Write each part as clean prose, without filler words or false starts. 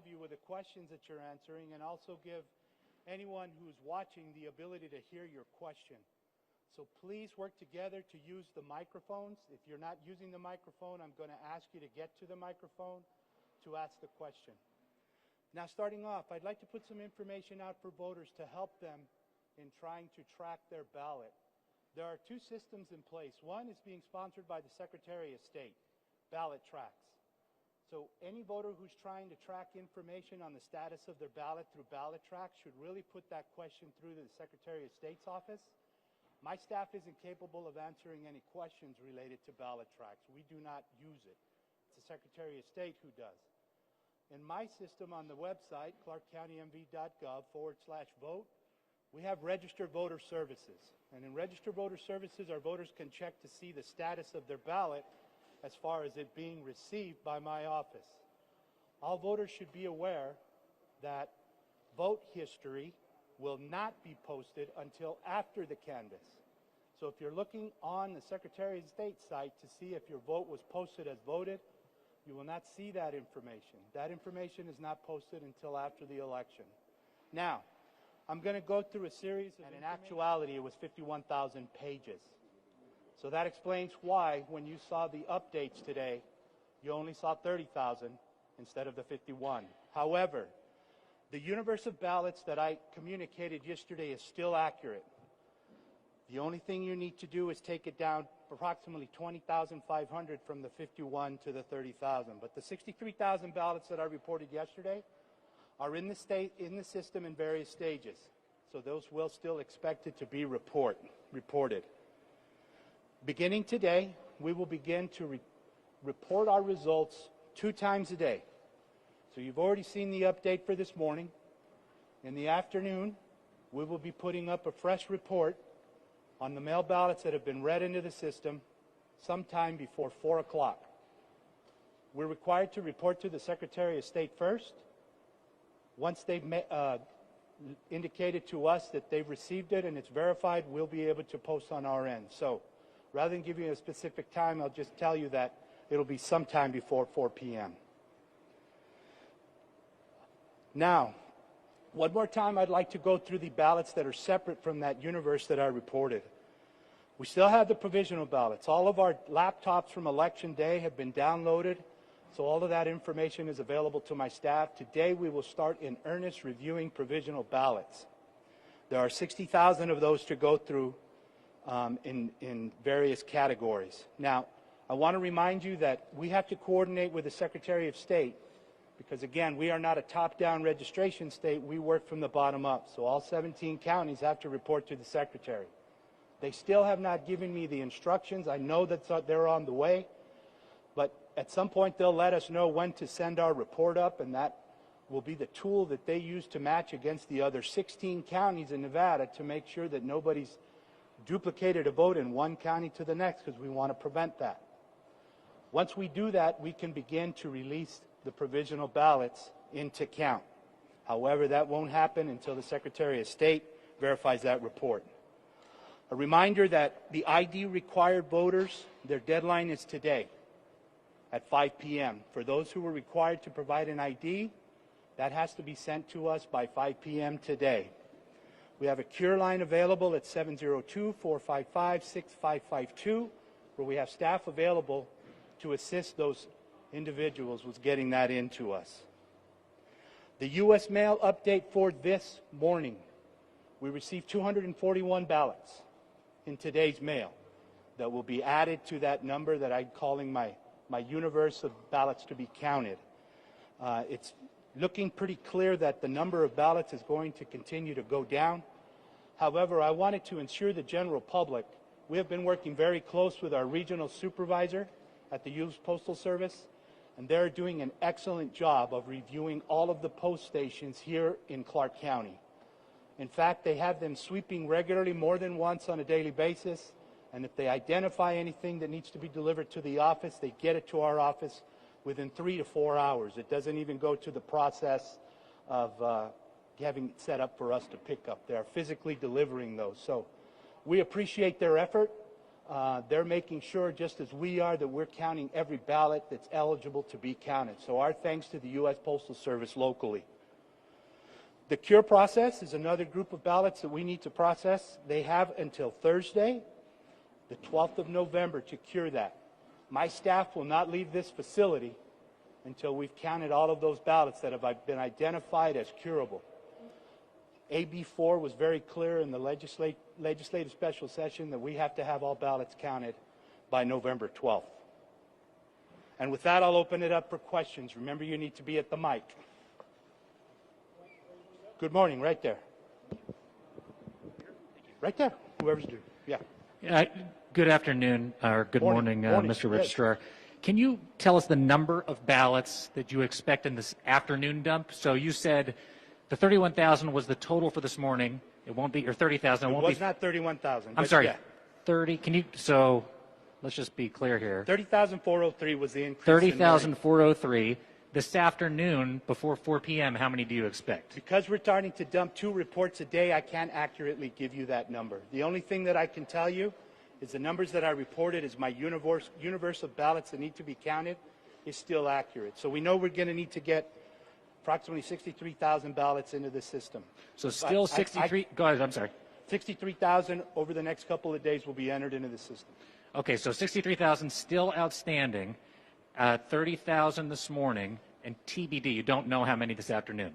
of you with the questions that you're answering, and also give anyone who's watching the ability to hear your question. So please work together to use the microphones. If you're not using the microphone, I'm going to ask you to get to the microphone to ask the question. Now, starting off, I'd like to put some information out for voters to help them in trying to track their ballot. There are two systems in place. One is being sponsored by the Secretary of State, Ballot Tracks. So any voter who's trying to track information on the status of their ballot through Ballot Tracks should really put that question through to the Secretary of State's office. My staff isn't capable of answering any questions related to Ballot Tracks. We do not use it. It's the Secretary of State who does. In my system on the website, clarkcountymv.gov/vote, we have Registered Voter Services. And in Registered Voter Services, our voters can check to see the status of their ballot as far as it being received by my office. All voters should be aware that vote history will not be posted until after the canvass. So if you're looking on the Secretary of State site to see if your vote was posted as voted, you will not see that information. That information is not posted until after the election. Now, I'm going to go through a series of, and in actuality, it was 51,000 pages. So that explains why, when you saw the updates today, you only saw 30,000 instead of the 51. However, the universe of ballots that I communicated yesterday is still accurate. The only thing you need to do is take it down approximately 20,500 from the 51 to the 30,000. But the 63,000 ballots that I reported yesterday are in the system in various stages. So those will still expected to be reported. Beginning today, we will begin to report our results 2 times a day. So you've already seen the update for this morning. In the afternoon, we will be putting up a fresh report on the mail ballots that have been read into the system sometime before 4 o'clock. We're required to report to the Secretary of State first. Once they've indicated to us that they've received it and it's verified, we'll be able to post on our end. So rather than give you a specific time, I'll just tell you that it'll be sometime before 4 p.m. Now, one more time, I'd like to go through the ballots that are separate from that universe that I reported. We still have the provisional ballots. All of our laptops from Election Day have been downloaded, so all of that information is available to my staff. Today, we will start in earnest reviewing provisional ballots. There are 60,000 of those to go through in various categories. Now, I want to remind you that we have to coordinate with the Secretary of State because, again, we are not a top-down registration state. We work from the bottom up. So all 17 counties have to report to the Secretary. They still have not given me the instructions. I know that they're on the way. But at some point, they'll let us know when to send our report up, and that will be the tool that they use to match against the other 16 counties in Nevada to make sure that nobody's duplicated a vote in one county to the next, because we want to prevent that. Once we do that, we can begin to release the provisional ballots into count. However, that won't happen until the Secretary of State verifies that report. A reminder that the ID required voters, their deadline is today at 5 p.m. For those who were required to provide an ID, that has to be sent to us by 5 p.m. today. We have a cure line available at 702-455-6552, where we have staff available to assist those individuals with getting that into us. The U.S. mail update for this morning. We received 241 ballots in today's mail that will be added to that number that I'm calling my universe of ballots to be counted. It's looking pretty clear that the number of ballots is going to continue to go down. However, I wanted to ensure the general public, we have been working very close with our regional supervisor at the U.S. Postal Service, and they're doing an excellent job of reviewing all of the post stations here in Clark County. In fact, they have them sweeping regularly more than once on a daily basis, and if they identify anything that needs to be delivered to the office, they get it to our office within 3 to 4 hours. It doesn't even go to the process of having it set up for us to pick up. They're physically delivering those. So we appreciate their effort. they're making sure, just as we are, that we're counting every ballot that's eligible to be counted. So our thanks to the U.S. Postal Service locally. The cure process is another group of ballots that we need to process. They have until Thursday, the 12th of November, to cure that. My staff will not leave this facility until we've counted all of those ballots that have been identified as curable. AB 4 was very clear in the legislative special session that we have to have all ballots counted by November 12th. And with that, I'll open it up for questions. Remember, you need to be at the mic. Good morning, right there. Right there, whoever's due. Yeah. Good afternoon, or good morning, Mr. Registrar. Yes. Can you tell us the number of ballots that you expect in this afternoon dump? So you said the 31,000 was the total for this morning. It won't be, or 30,000. It was not 31,000. I'm sorry, yeah. 30. Can you? So let's just be clear here. 30,403 was the increase. 30,403. This afternoon, before 4 p.m., how many do you expect? Because we're starting to dump 2 reports a day, I can't accurately give you that number. The only thing that I can tell you is the numbers that I reported as my universe of ballots that need to be counted is still accurate. So we know we're going to need to get approximately 63,000 ballots into the system. So still 63, go ahead, I'm sorry. 63,000 over the next couple of days will be entered into the system. Okay, so 63,000 still outstanding. 30,000 this morning, and TBD, you don't know how many this afternoon?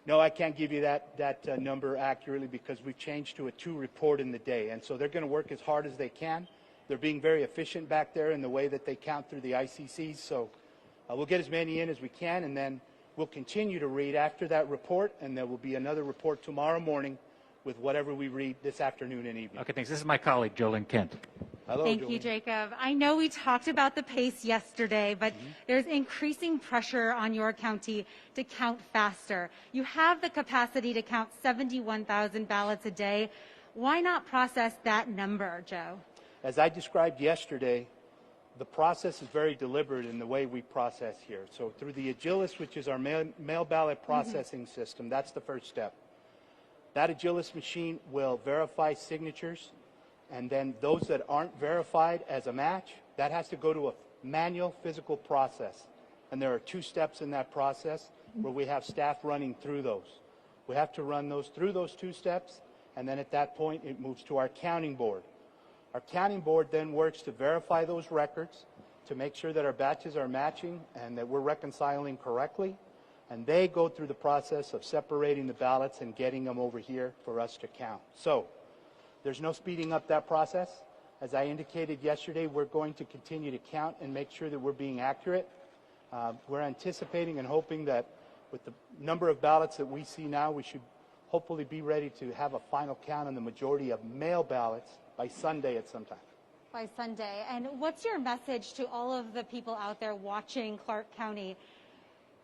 No, I can't give you that number accurately because we've changed to a 2 report in the day. And so they're going to work as hard as they can. They're being very efficient back there in the way that they count through the ICCs. So we'll get as many in as we can, and then we'll continue to read after that report, and there will be another report tomorrow morning with whatever we read this afternoon and evening. Okay, thanks. This is my colleague, Jolene Kent. Hello, Thank you, Jacob. I know we talked about the pace yesterday, but there's increasing pressure on your county to count faster. You have the capacity to count 71,000 ballots a day. Why not process that number, Joe? As I described yesterday, the process is very deliberate in the way we process here. So through the Agilis, which is our mail ballot processing system, that's the first step. That Agilis machine will verify signatures, and then those that aren't verified as a match, that has to go to a manual physical process. And there are 2 steps in that process where we have staff running through those. We have to run those through those 2 steps, and then at that point it moves to our counting board. Our counting board then works to verify those records to make sure that our batches are matching and that we're reconciling correctly. And they go through the process of separating the ballots and getting them over here for us to count. So there's no speeding up that process. As I indicated yesterday, we're going to continue to count and make sure that we're being accurate. We're anticipating and hoping that with the number of ballots that we see now, we should hopefully be ready to have a final count on the majority of mail ballots by Sunday at some time. By Sunday. And what's your message to all of the people out there watching Clark County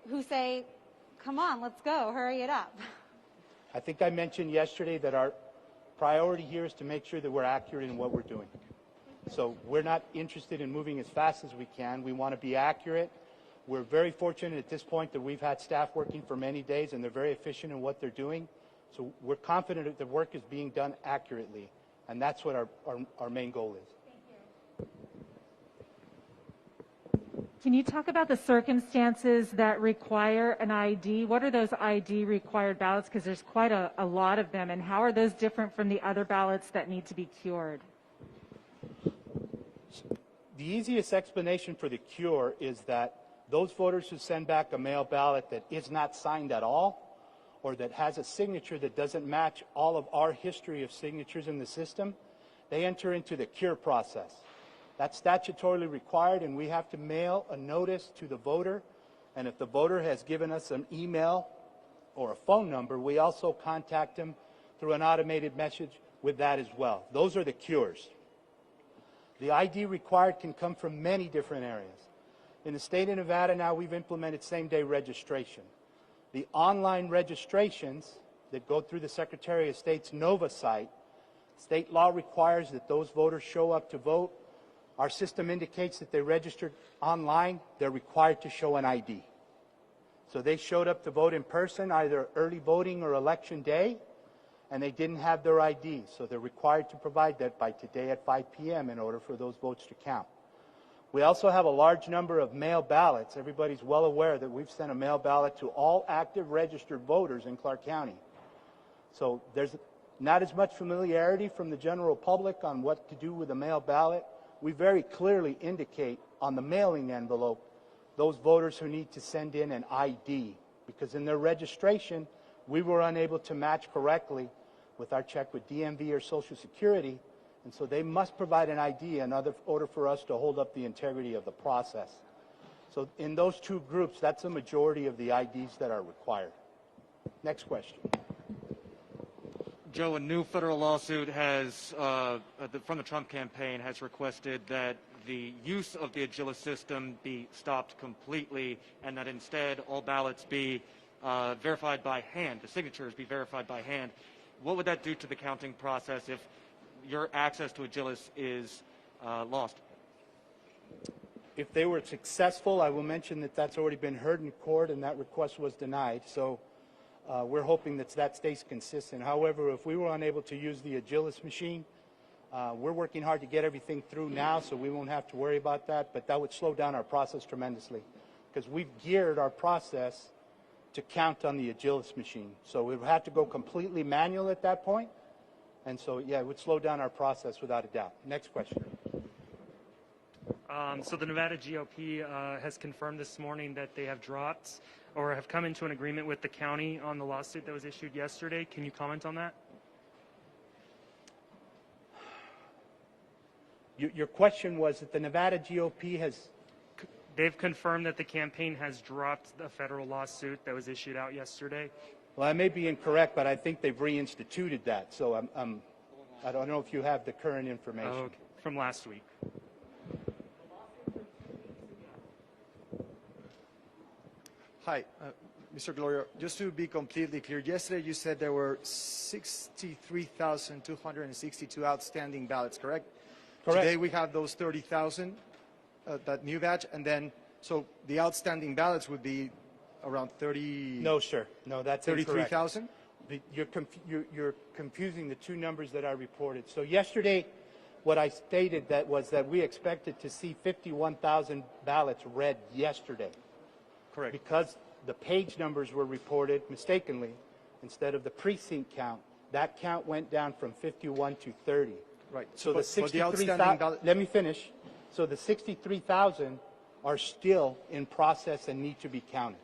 who say, come on, let's go, hurry it up? I think I mentioned yesterday that our priority here is to make sure that we're accurate in what we're doing. So we're not interested in moving as fast as we can. We want to be accurate. We're very fortunate at this point that we've had staff working for many days, and they're very efficient in what they're doing. So we're confident that the work is being done accurately, and that's what our main goal is. Can you talk about the circumstances that require an ID? What are those ID required ballots? Because there's quite a lot of them. And how are those different from the other ballots that need to be cured? The easiest explanation for the cure is that those voters who send back a mail ballot that is not signed at all, or that has a signature that doesn't match all of our history of signatures in the system, they enter into the cure process. That's statutorily required, and we have to mail a notice to the voter. And if the voter has given us an email or a phone number, we also contact them through an automated message with that as well. Those are the cures. The ID required can come from many different areas. In the state of Nevada now, we've implemented same-day registration. The online registrations that go through the Secretary of State's NOVA site, state law requires that those voters show up to vote. Our system indicates that they registered online. They're required to show an ID. So they showed up to vote in person, either early voting or election day, and they didn't have their ID, so they're required to provide that by today at 5 p.m. in order for those votes to count. We also have a large number of mail ballots. Everybody's well aware that we've sent a mail ballot to all active registered voters in Clark County. So there's not as much familiarity from the general public on what to do with a mail ballot. We very clearly indicate on the mailing envelope those voters who need to send in an ID, because in their registration, we were unable to match correctly with our check with DMV or Social Security, and so they must provide an ID in order for us to hold up the integrity of the process. So in those two groups, that's a majority of the IDs that are required. Next question. Joe, a new federal lawsuit has, from the Trump campaign, has requested that the use of the Agilis system be stopped completely, and that instead all ballots be verified by hand, the signatures be verified by hand. What would that do to the counting process if your access to Agilis is lost? If they were successful, I will mention that that's already been heard in court and that request was denied. So we're hoping that stays consistent. However, if we were unable to use the Agilis machine, we're working hard to get everything through now, so we won't have to worry about that, but that would slow down our process tremendously, because we've geared our process to count on the Agilis machine. So we would have to go completely manual at that point, and so, yeah, it would slow down our process without a doubt. Next question. So the Nevada GOP has confirmed this morning that they have dropped or have come into an agreement with the county on the lawsuit that was issued yesterday. Can you comment on that? Your question was that the Nevada GOP has... They've confirmed that the campaign has dropped the federal lawsuit that was issued out yesterday. Well, I may be incorrect, but I think they've reinstituted that. So I don't know if you have the current information. Oh, okay. From last week. Hi, Mr. Gloria. Just to be completely clear, yesterday you said there were 63,262 outstanding ballots, correct? Correct. Today we have those 30,000, that new batch, and then, so the outstanding ballots would be around 30... No, sir. No, that's incorrect. 33,000? You're confusing the two numbers that I reported. So yesterday, what I stated was that we expected to see 51,000 ballots read yesterday. Correct. Because the page numbers were reported mistakenly instead of the precinct count. That count went down from 51 to 30. Right. So But the 63,000, ballot... let me finish. So the 63,000 are still in process and need to be counted.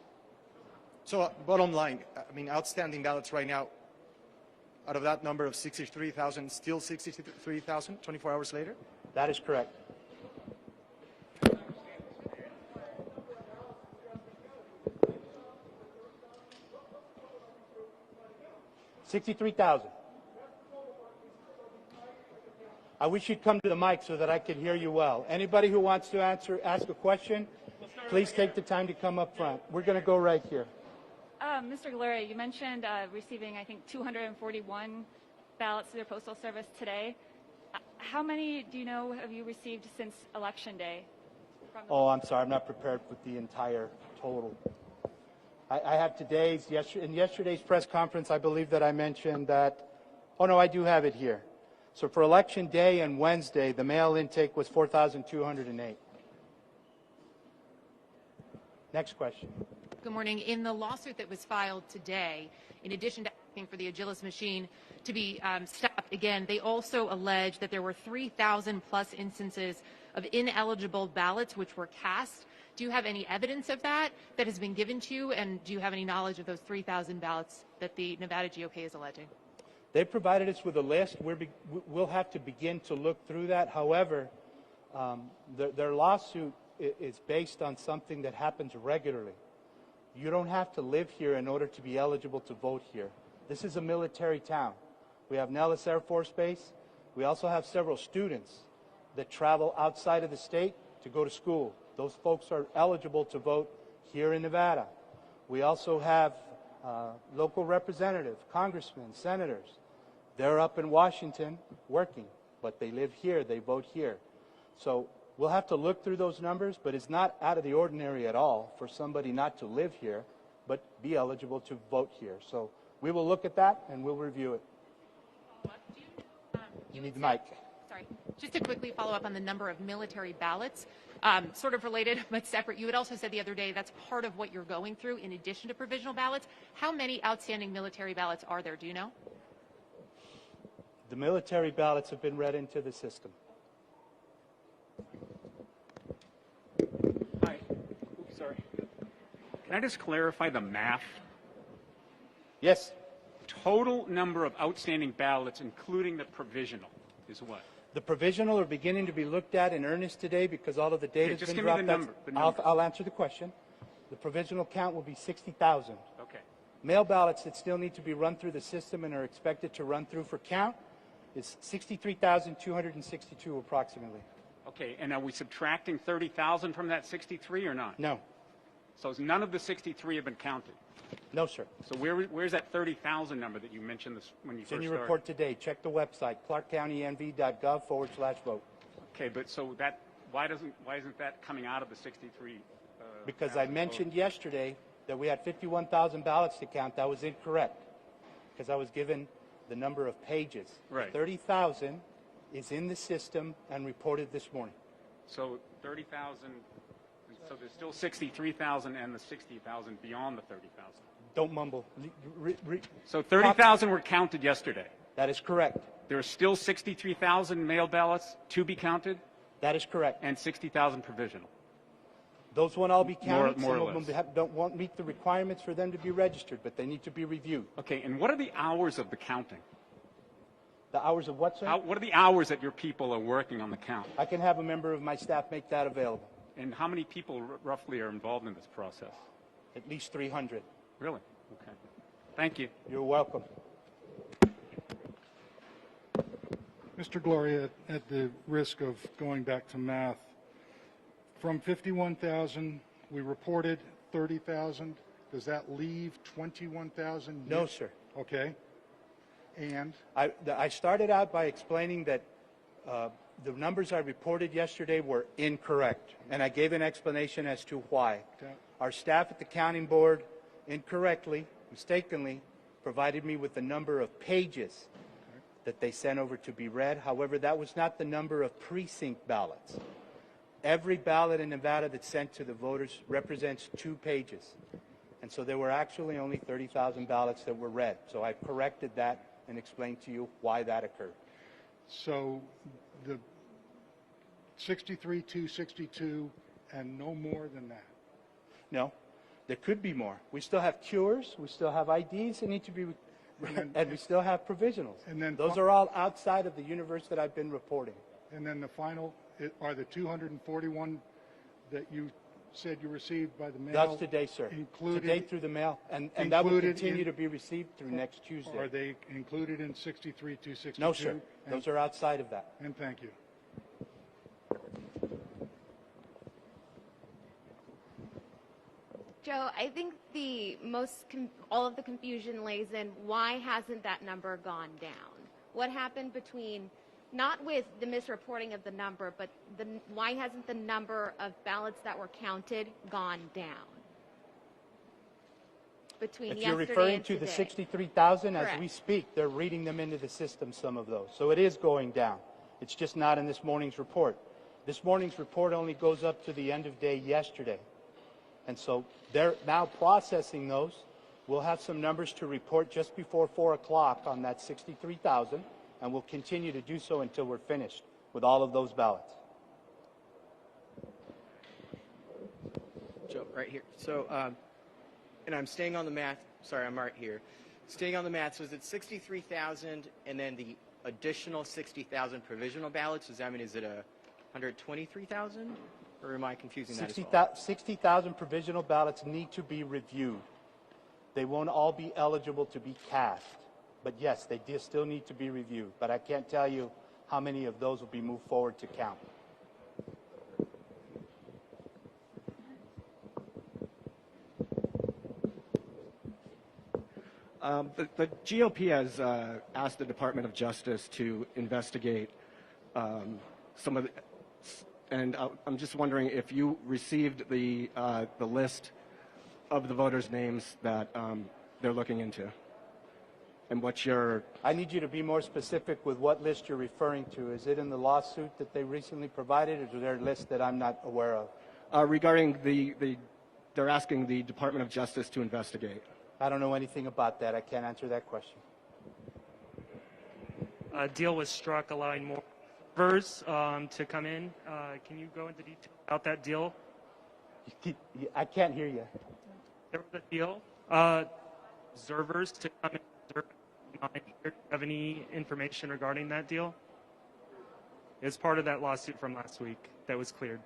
So bottom line, I mean, outstanding ballots right now, out of that number of 63,000, still 63,000 24 hours later? That is correct. $63,000. I wish you'd come to the mic so that I could hear you well. Anybody who wants to ask a question, please take the time to come up front. We're going to go right here. Mr. Gloria, you mentioned receiving, I think, 241 ballots through the Postal Service today. How many do you know have you received since Election Day? Oh, I'm sorry. I'm not prepared with the entire total. I have today's, in yesterday's press conference, I believe that I mentioned that, oh no, I do have it here. So for Election Day and Wednesday, the mail intake was 4,208. Next question. Good morning. In the lawsuit that was filed today, in addition to asking for the Agilis machine to be stopped again, they also allege that there were 3,000 plus instances of ineligible ballots which were cast. Do you have any evidence of that has been given to you, and do you have any knowledge of those 3,000 ballots that the Nevada GOP is alleging? They provided us with a list. We'll have to begin to look through that. However, their lawsuit is based on something that happens regularly. You don't have to live here in order to be eligible to vote here. This is a military town. We have Nellis Air Force Base. We also have several students that travel outside of the state to go to school. Those folks are eligible to vote here in Nevada. We also have local representatives, congressmen, senators. They're up in Washington working, but they live here, they vote here. So we'll have to look through those numbers, but it's not out of the ordinary at all for somebody not to live here, but be eligible to vote here. So we will look at that and we'll review it. You need the mic. Sorry. Just to quickly follow up on the number of military ballots, sort of related but separate. You had also said the other day that's part of what you're going through in addition to provisional ballots. How many outstanding military ballots are there? Do you know? The military ballots have been read into the system. Hi. Oops, sorry. Can I just clarify the math? Yes. Total number of outstanding ballots, including the provisional, is what? The provisional are beginning to be looked at in earnest today because all of the data has just been give me dropped. the number. I'll answer the question. The provisional count will be 60,000. Okay. Mail ballots that still need to be run through the system and are expected to run through for count is 63,262 approximately. Okay, and are we subtracting 30,000 from that 63 or not? No. So none of the 63 have been counted? No, sir. So where's that 30,000 number that you mentioned when you It's first in your started? report today. Check the website, clarkcountynv.gov/vote. Okay, but so that, why isn't that coming out of the 63? Because I mentioned yesterday that we had 51,000 ballots to count. That was incorrect because I was given the number of pages. Right. 30,000 is in the system and reported this morning. So 30,000, so there's still 63,000 and the 60,000 beyond the 30,000. Don't mumble. So 30,000 were counted yesterday. That is correct. There are still 63,000 mail ballots to be counted That is correct. and 60,000 provisional. Those won't all be counted. More or Some of less. them won't meet the requirements for them to be registered, but they need to be reviewed. Okay, and what are the hours of the counting? The hours of what, sir? What are the hours that your people are working on the count? I can have a member of my staff make that available. And how many people roughly are involved in this process? At least 300. Really? Okay. Thank you. You're welcome. Mr. Gloria, at the risk of going back to math, from 51,000, we reported 30,000. Does that leave 21,000? No, sir. Okay. And? I started out by explaining that the numbers I reported yesterday were incorrect, and I gave an explanation as to why. Okay. Our staff at the counting board incorrectly, mistakenly, provided me with the number of pages that they sent over to be read. However, that was not the number of precinct ballots. Every ballot in Nevada that's sent to the voters represents 2 pages. And so there were actually only 30,000 ballots that were read. So I corrected that and explained to you why that occurred. So the 63,262 and no more than that? No, there could be more. We still have cures, we still have IDs that need to be, and we still have provisionals. And then those are all outside of the universe that I've been reporting. And then the final, are the 241 that you said you received by the mail? That's today, sir. Included, today through the mail, and that will continue to be received through next Tuesday. Are they included in 63,262? No, sir. Those are outside of that. And thank you. Joe, I think all of the confusion lays in why hasn't that number gone down? What happened between, not with the misreporting of the number, but why hasn't the number of ballots that were counted gone down? Between if you're yesterday referring and to today. the 63,000, as Correct. we speak, they're reading them into the system, some of those. So it is going down. It's just not in this morning's report. This morning's report only goes up to the end of day yesterday. And so they're now processing those. We'll have some numbers to report just before 4 o'clock on that 63,000, and we'll continue to do so until we're finished with all of those ballots. Joe, right here. So, and I'm staying on the math. Sorry, I'm right here. Staying on the math, so is it 63,000 and then the additional 60,000 provisional ballots? Does that mean, is it 123,000? Or am I confusing that as well? 60,000 provisional ballots need to be reviewed. They won't all be eligible to be cast. But yes, they still need to be reviewed. But I can't tell you how many of those will be moved forward to count. The GOP has asked the Department of Justice to investigate some of the, and I'm just wondering if you received the list of the voters' names that they're looking into. and what's your... I need you to be more specific with what list you're referring to. Is it in the lawsuit that they recently provided, or is there a list that I'm not aware of? Regarding they're asking the Department of Justice to investigate. I don't know anything about that. I can't answer that question. A deal was struck allowing more observers to come in. Can you go into detail about that deal? I can't hear you. There was a deal. Observers to come in. Do you have any information regarding that deal? It's part of that lawsuit from last week that was cleared.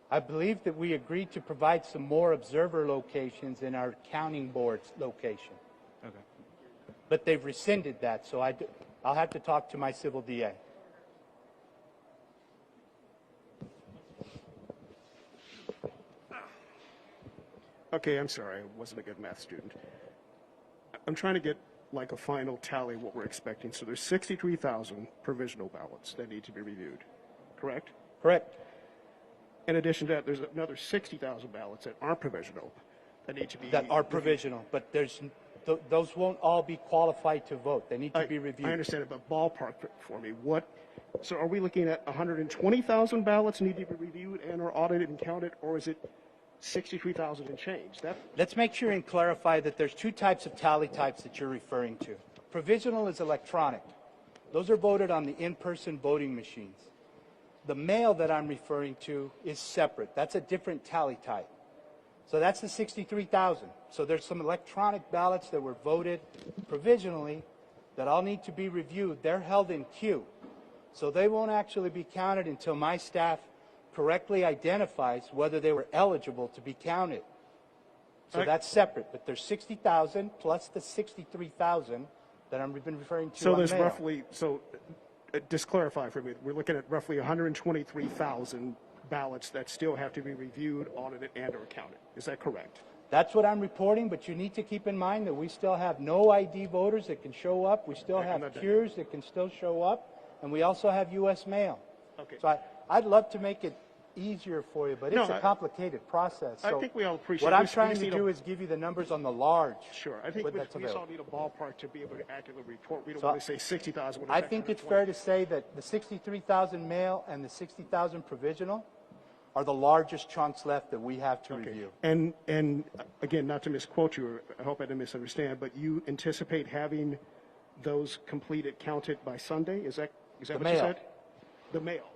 I believe that we agreed to provide some more observer locations in our counting board's location. Okay. But they've rescinded that, so I'll have to talk to my civil DA. Okay, I'm sorry. I wasn't a good math student. I'm trying to get like a final tally of what we're expecting. So there's 63,000 provisional ballots that need to be reviewed, correct? Correct. In addition to that, there's another 60,000 ballots that aren't provisional that need to be... That are provisional, but those won't all be qualified to vote. They need to be reviewed. I understand it, but ballpark for me. So are we looking at 120,000 ballots need to be reviewed and or audited and counted, or is it 63,000 and change? Let's make sure and clarify that there's two types of tally types that you're referring to. Provisional is electronic. Those are voted on the in-person voting machines. The mail that I'm referring to is separate. That's a different tally type. So that's the 63,000. So there's some electronic ballots that were voted provisionally that all need to be reviewed. They're held in queue. So they won't actually be counted until my staff correctly identifies whether they were eligible to be counted. So that's separate. But there's 60,000 plus the 63,000 that I've been referring to. So on there's mail. roughly, just clarify for me, we're looking at roughly 123,000 ballots that still have to be reviewed, audited, and or counted. Is that correct? That's what I'm reporting, but you need to keep in mind that we still have no ID voters that can show up. We still have cures that can still show up, and we also have U.S. mail. Okay. So I'd love to make it easier for you, but it's a complicated process. I think we all appreciate what it. I'm trying to do is give you the numbers on the large. Sure. I think we just all need a ballpark to be able to accurately report. We don't want to say 60,000. I think it's fair to say that the 63,000 mail and the 60,000 provisional are the largest chunks left that we have to review. And again, not to misquote you, I hope I didn't misunderstand, but you anticipate having those completed, counted by Sunday? Is that what you said? The mail.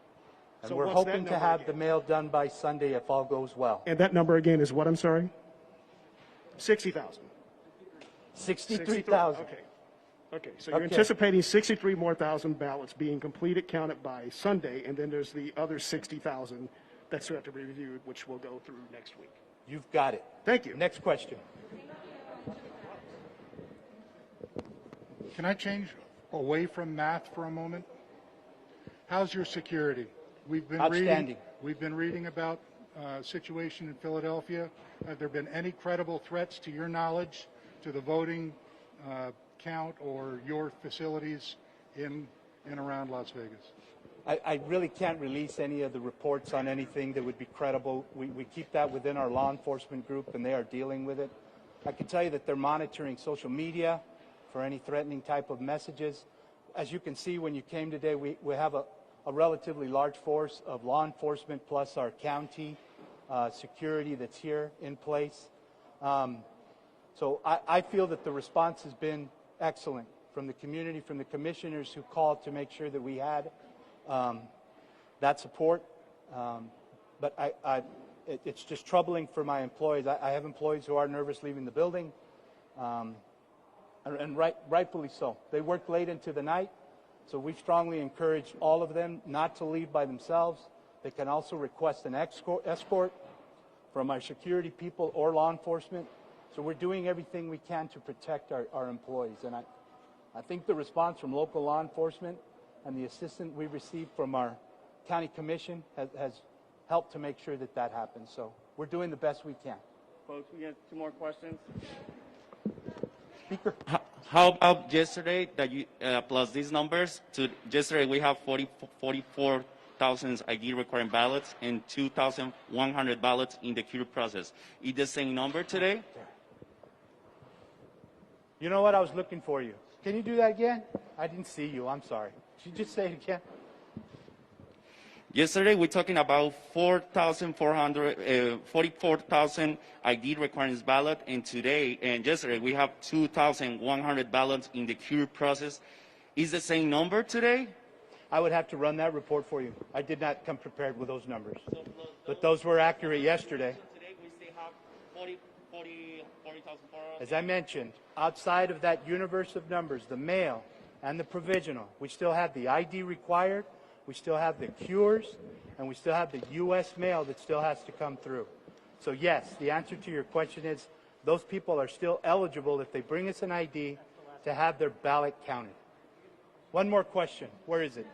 And So we're what's hoping that to number have again? the mail done by Sunday if all goes well. And that number again is what, I'm sorry? 60,000. 63,000. Okay, so you're anticipating 63 more thousand ballots being completed, counted by Sunday, and then there's the other 60,000 that still have to be reviewed, which will go through next week. You've got it. Thank you. Next question. Can I change away from math for a moment? How's your security? We've been reading about situation in Philadelphia. Have there been any credible threats to your knowledge to the voting count or your facilities in and around Las Vegas? I really can't release any of the reports on anything that would be credible. We keep that within our law enforcement group, and they are dealing with it. I can tell you that they're monitoring social media for any threatening type of messages. As you can see, when you came today, we have a relatively large force of law enforcement plus our county security that's here in place. So I feel that the response has been excellent from the community, from the commissioners who called to make sure that we had that support. But it's just troubling for my employees. I have employees who are nervous leaving the building, and rightfully so. They work late into the night, so we strongly encourage all of them not to leave by themselves. They can also request an escort from our security people or law enforcement. So we're doing everything we can to protect our employees. And I think the response from local law enforcement and the assistance we received from our county commission has helped to make sure that that happens. So we're doing the best we can. Folks, we have 2 more questions. Speaker. How about yesterday that you plus these numbers? To yesterday we have 44,000 ID requiring ballots and 2,100 ballots in the queue process. Is the same number today? You know what? I was looking for you. Can you do that again? I didn't see you. I'm sorry. Should you just say it again? Yesterday, we're talking about 44,000 ID requirements ballot, and today and yesterday we have 2,100 ballots in the queue process. Is the same number today? I would have to run that report for you. I did not come prepared with those numbers. But those were accurate yesterday. Today we still have 40,400. As I mentioned, outside of that universe of numbers, the mail and the provisional, we still have the ID required, we still have the cures, and we still have the U.S. mail that still has to come through. So yes, the answer to your question is those people are still eligible if they bring us an ID to have their ballot counted. One more question. Where is it?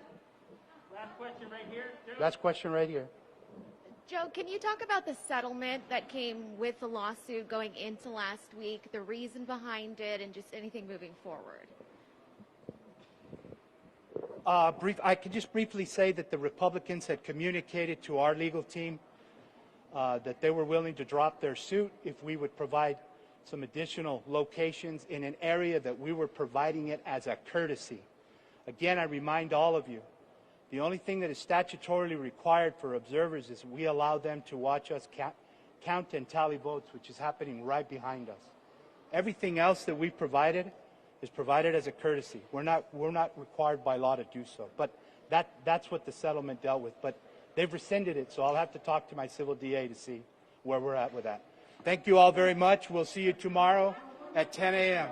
Last question right here. Last question right here. Joe, can you talk about the settlement that came with the lawsuit going into last week, the reason behind it, and just anything moving forward? I could just briefly say that the Republicans had communicated to our legal team that they were willing to drop their suit if we would provide some additional locations in an area that we were providing it as a courtesy. Again, I remind all of you, the only thing that is statutorily required for observers is we allow them to watch us count and tally votes, which is happening right behind us. Everything else that we provided is provided as a courtesy. We're not required by law to do so. But that's what the settlement dealt with. But they've rescinded it, so I'll have to talk to my civil DA to see where we're at with that. Thank you all very much. We'll see you tomorrow at 10 a.m.